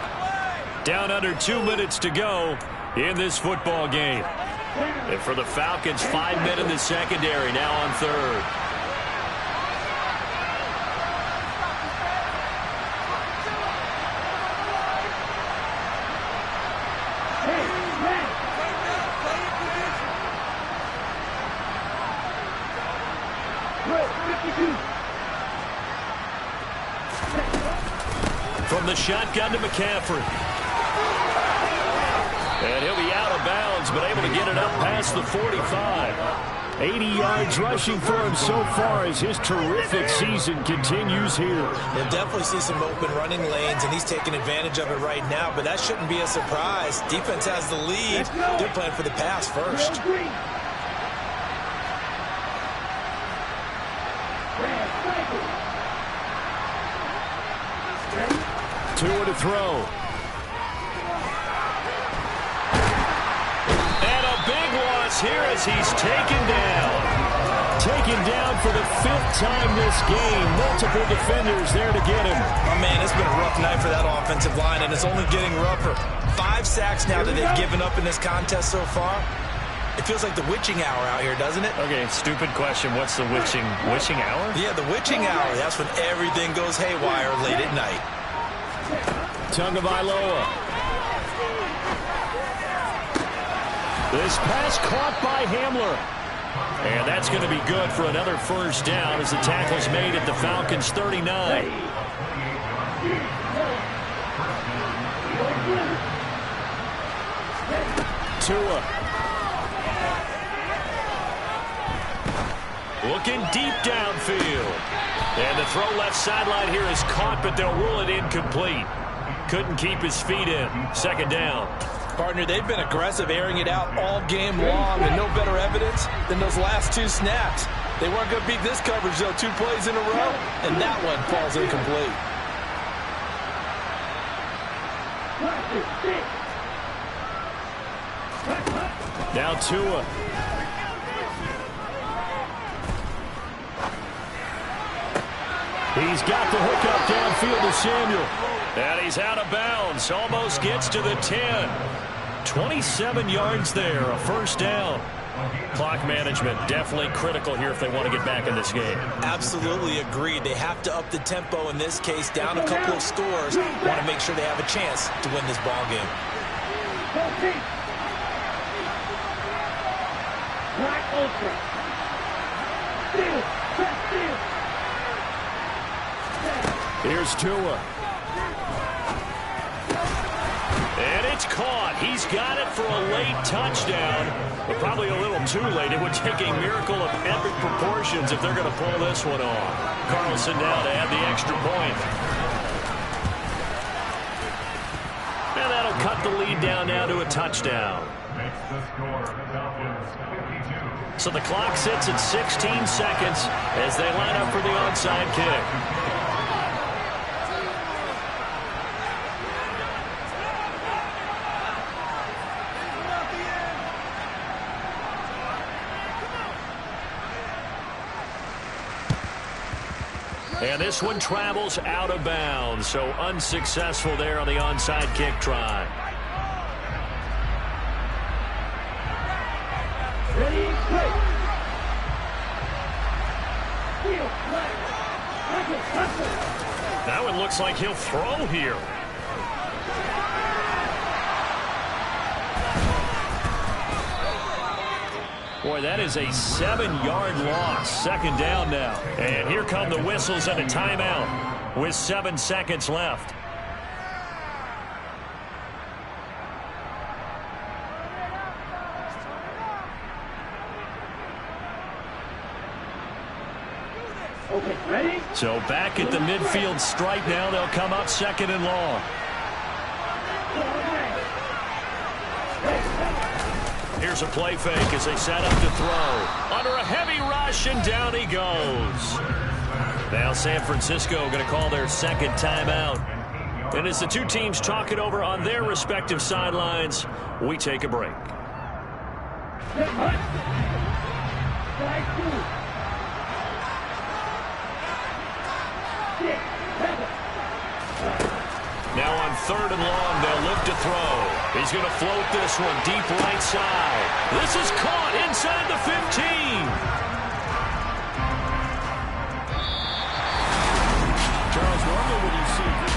Speaker 6: Down under 2 minutes to go in this football game. And for the Falcons, 5 men in the secondary now on third. From the shotgun to McCaffrey. And he'll be out of bounds, but able to get it up past the 45. 80 yards rushing for him so far as his terrific season continues here.
Speaker 4: You'll definitely see some open running lanes, and he's taking advantage of it right now, but that shouldn't be a surprise. Defense has the lead. They're playing for the pass first.
Speaker 6: Tua to throw. And a big loss here as he's taken down. Taken down for the 5th time this game. Multiple defenders there to get him.
Speaker 4: Oh, man, it's been a rough night for that offensive line, and it's only getting rougher. 5 sacks now that they've given up in this contest so far. It feels like the witching hour out here, doesn't it?
Speaker 6: Okay, stupid question. What's the witching hour?
Speaker 4: Yeah, the witching hour. That's when everything goes haywire late at night.
Speaker 6: Tagovailoa. This pass caught by Hamler. And that's going to be good for another first down as the tackle's made at the Falcons' 39. Tua. Looking deep downfield. And the throw left sideline here is caught, but they'll rule it incomplete. Couldn't keep his feet in. Second down.
Speaker 7: Partner, they've been aggressive, airing it out all game long, and no better evidence than those last 2 snaps. They weren't going to beat this coverage, though. 2 plays in a row, and that one falls incomplete.
Speaker 6: Now Tua. He's got the hook up downfield to Samuel. And he's out of bounds. Almost gets to the 10. 27 yards there, a first down. Clock management definitely critical here if they want to get back in this game.
Speaker 4: Absolutely agreed. They have to up the tempo in this case, down a couple of scores. Want to make sure they have a chance to win this ball game.
Speaker 6: Here's Tua. And it's caught. He's got it for a late touchdown, but probably a little too late. It would take a miracle of epic proportions if they're going to pull this one off. Carlson now to add the extra point. And that'll cut the lead down now to a touchdown. So the clock sits at 16 seconds as they line up for the onside kick. And this one travels out of bounds, so unsuccessful there on the onside kick try.
Speaker 5: Ready, play.
Speaker 6: Now it looks like he'll throw here. Boy, that is a 7-yard loss. Second down now. And here come the whistles and a timeout with 7 seconds left.
Speaker 5: Okay, ready?
Speaker 6: So back at the midfield stripe now. They'll come up second and long. Here's a play fake as they set up to throw. Under a heavy rush, and down he goes. Now San Francisco going to call their second timeout. And as the two teams talk it over on their respective sidelines, we take a break. Now on third and long, they'll look to throw. He's going to float this one deep right side. This is caught inside the 15. Charles, normally when you see this.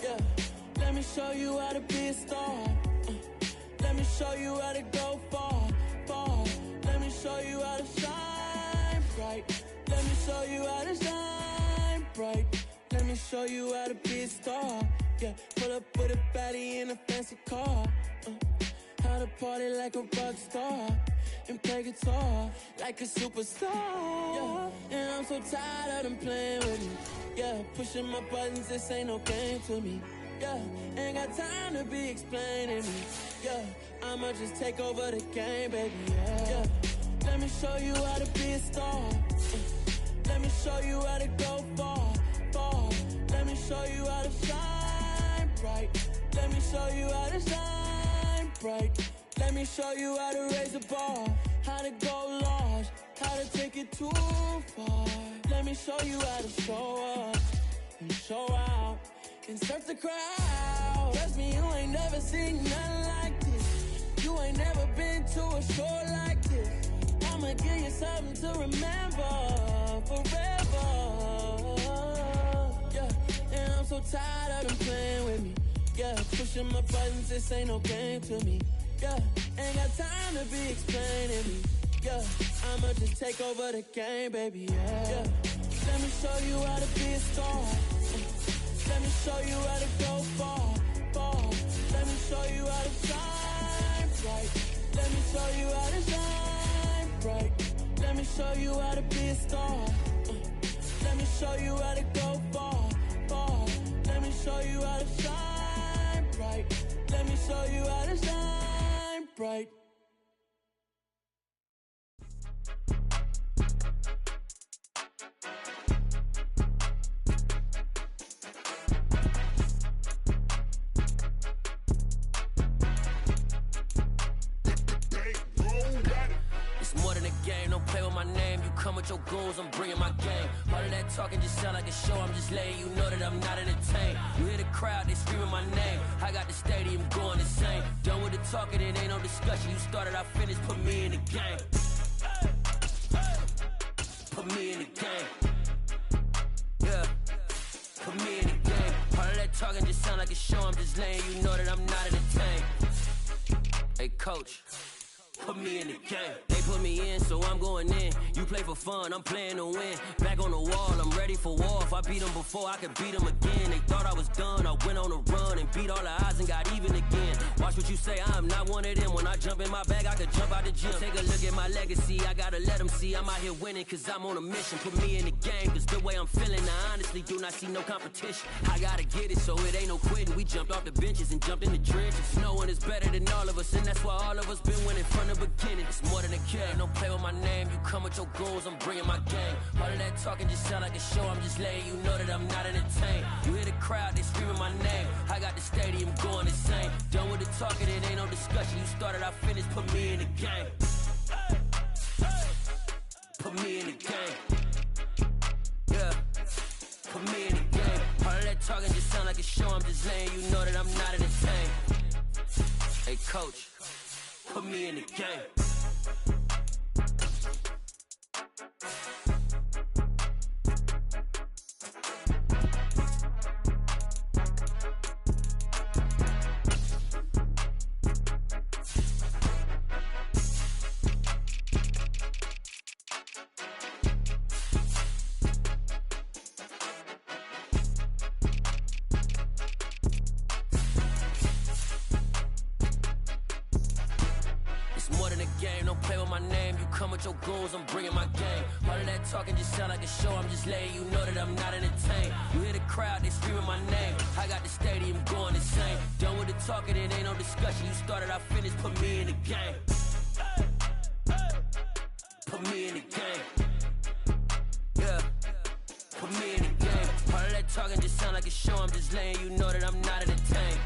Speaker 8: Yeah, let me show you how to be a star. Let me show you how to go far, far. Let me show you how to shine bright. Let me show you how to shine bright. Let me show you how to be a star. Yeah, pull up with a baddie in a fancy car. How to party like a rock star and play guitar like a superstar. Yeah, and I'm so tired of them playing with me. Yeah, pushing my buttons, this ain't no game to me. Yeah, ain't got time to be explaining me. Yeah, I'ma just take over the game, baby. Yeah, let me show you how to be a star. Let me show you how to go far, far. Let me show you how to shine bright. Let me show you how to shine bright. Let me show you how to raise the bar, how to go large, how to take it too far. Let me show you how to show up and show out and surf the crowd. Trust me, you ain't never seen nothing like this. You ain't never been to a show like this. I'ma give you something to remember forever. Yeah, and I'm so tired of them playing with me. Yeah, pushing my buttons, this ain't no game to me. Yeah, ain't got time to be explaining me. Yeah, I'ma just take over the game, baby. Yeah. Let me show you how to be a star. Let me show you how to go far, far. Let me show you how to shine bright. Let me show you how to shine bright. Let me show you how to be a star. Let me show you how to go far, far. Let me show you how to shine bright. Let me show you how to shine bright.
Speaker 9: Come with your goons, I'm bringing my game. All of that talking just sound like a show. I'm just letting you know that I'm not entertained. You hear the crowd, they screaming my name. I got the stadium going insane. Done with the talking, it ain't no discussion. You started, I finished, put me in the game. Put me in the game. Yeah, put me in the game. All of that talking just sound like a show. I'm just letting you know that I'm not entertained. Hey, coach, put me in the game. They put me in, so I'm going in. You play for fun, I'm playing to win. Back on the wall, I'm ready for war. If I beat them before, I could beat them again. They thought I was done, I went on a run and beat all the odds and got even again. Watch what you say, I'm not one of them. When I jump in my bag, I could jump out the gym. Take a look at my legacy, I gotta let them see I'm out here winning, cause I'm on a mission. Put me in the game, cause the way I'm feeling, I honestly do not see no competition. I gotta get it, so it ain't no quitting. We jumped off the benches and jumped in the trenches. No one is better than all of us, and that's why all of us been winning from the beginning. It's more than a game, don't play with my name. You come with your goons, I'm bringing my game. All of that talking just sound like a show. I'm just letting you know that I'm not entertained. You hear the crowd, they screaming my name. I got the stadium going insane. Done with the talking, it ain't no discussion. You started, I finished, put me in the game. Put me in the game. Yeah, put me in the game. All of that talking just sound like a show. I'm just letting you know that I'm not entertained. Hey, coach, put me in the game. Your goals, I'm bringing my game. All of that talking just sound like a show. I'm just letting you know that I'm not entertained. You hear the crowd, they screaming my name. I got the stadium going insane. Done with the talking, it ain't no discussion. You started, I finished, put me in the game. Put me in the game. Yeah, put me in the game. All of that talking just sound like a show. I'm just letting you know that I'm not entertained.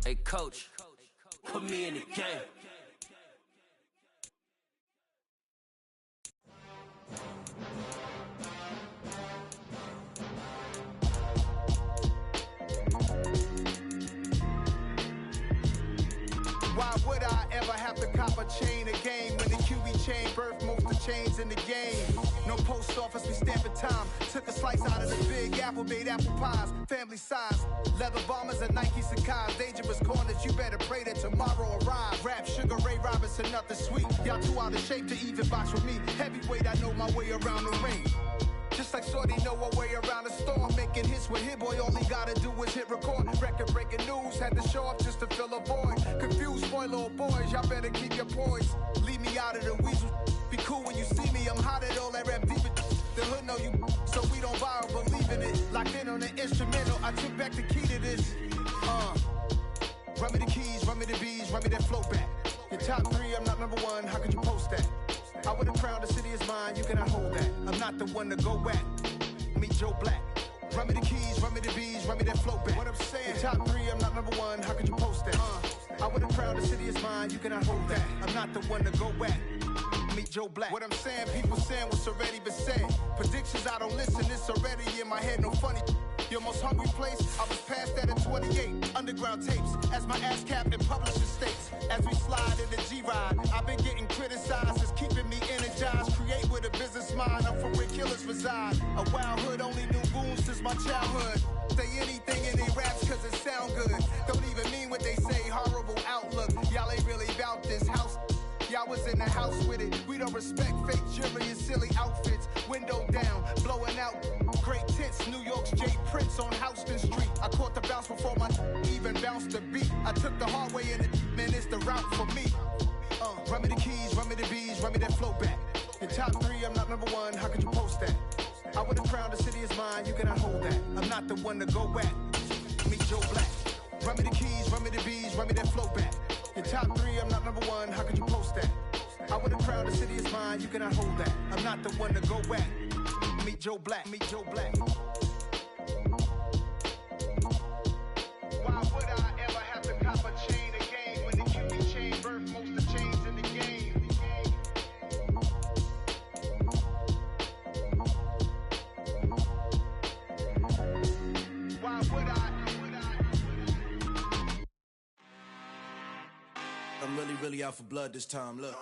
Speaker 9: Hey, coach, put me in the game.
Speaker 2: Why would I ever have to cop a chain again when the QB chain birthed most of the chains in the game? No post office, we stamping time. Took a slice out of the big apple, made apple pies, family size. Leather bombers and Nike Sacai's. Dangerous corners, you better pray that tomorrow arrives. Rap, Sugar Ray Robinson, nothing sweet. Y'all too out of shape to even box with me. Heavyweight, I know my way around the ring. Just like Shorty know her way around the storm. Making hits with Hit Boy, all he gotta do is hit record. Record breaking news, had to show up just to fill a void. Confused boy, little boys, y'all better keep your poise. Leave me out of the weasel. Be cool when you see me, I'm hot at all that rap deep. The hood know you, so we don't borrow, believe in it. Locked in on the instrumental, I took back the key to this. Run me the keys, run me the bees, run me that flow back. Your top 3, I'm not number 1, how could you post that? I would have crowned the city is mine, you cannot hold that. I'm not the one to go back. Meet Joe Black. Run me the keys, run me the bees, run me that flow back. What I'm saying, your top 3, I'm not number 1, how could you post that? I would've crowned the city is mine, you cannot hold that. I'm not the one to go at. Meet Joe Black. What I'm saying, people saying what's already been said. Predictions, I don't listen, it's already in my head, no funny. Your most hungry place, I was past that at 28. Underground tapes, as my ass capped in publishing states. As we slide in the G-Ride, I've been getting criticized, it's keeping me energized. Create with a business mind, I'm from where killers reside. A wild hood, only knew goons since my childhood. Say anything in they raps cause it sound good. Don't even mean what they say, horrible outlook. Y'all ain't really about this house. Y'all was in the house with it. We don't respect fake jewelry and silly outfits. Window down, blowing out great tits. New York's J. Prince on Houston Street. I caught the bounce before my even bounced the beat. I took the hard way in it, man, it's the route for me. Run me the keys, run me the bees, run me that flow back. The top 3, I'm not number 1, how could you post that? I would've crowned the city is mine, you cannot hold that. I'm not the one to go at. Meet Joe Black. Run me the keys, run me the bees, run me that flow back. The top 3, I'm not number 1, how could you post that? I would've crowned the city is mine, you cannot hold that. I'm not the one to go at. Meet Joe Black, meet Joe Black. Why would I ever have to cop a chain again when the QB chain birthed most of the chains in the game? Why would I?
Speaker 10: I'm really out for blood this time, look.